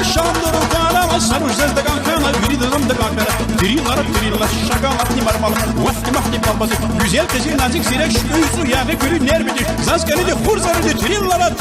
Şandır utanama sarhoş zezde kankana Biridim de kankana Triller şakalar nimarmalı Vafti mahti pampası Güzel kızı nazik zirek Şüyüzü yağı gülü nerbidir Zazkanı de hurzarı de triller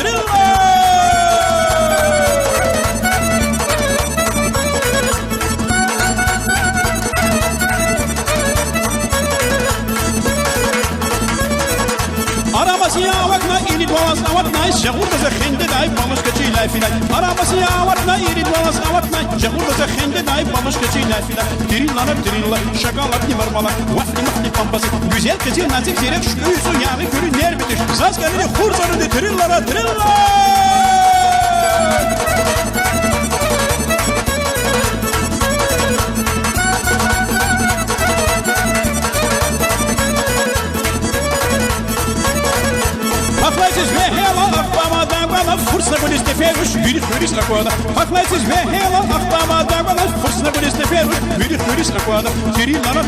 Arabası yavatna irit valas avatna Jagurda za khende dai pamuş kaçı lafila Arabası yavatna irit valas avatna Jagurda za khende dai pamuş kaçı lafila Triller şakalar nimarmalı Vafti mahti pampası Güzel kızı nazik zirek Şüyüzü yağı gülü nerbidir Zazkanı de hurzarı de triller Haklısız ve hela aklamadan bana fırsat bu liste fermiş bir turist akwada. Haklısız ve hela aklamadan bana fırsat bu liste fermiş bir turist akwada. Triller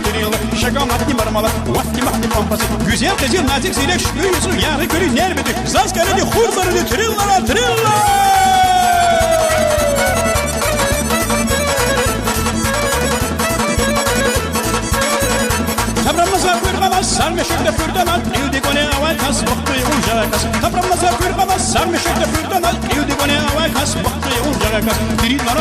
şakalar nimarmalı Vafti mahti pampası Güzel kızı nazik zirek Şüyüzü yağı gülü nerbidir Zazkanı de hurzarı de triller Taprammaza kuyruğama sarmışık da pürdanan İldi kone avay kas baktı uncağa kas Taprammaza kuyruğama sarmışık da pürdanan İldi kone avay kas baktı uncağa kas Triller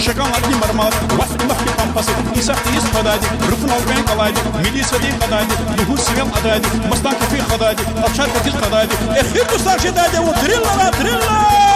şakalar nimarmalı Vafti mahti pampası İsaftiyiz kadaydı Rıfın olgayn kalaydı Milli sadi kadaydı Yuhur sivem adaydı Mastan kafi kadaydı Alçar katil kadaydı Ehir dostlar şedaydı O triller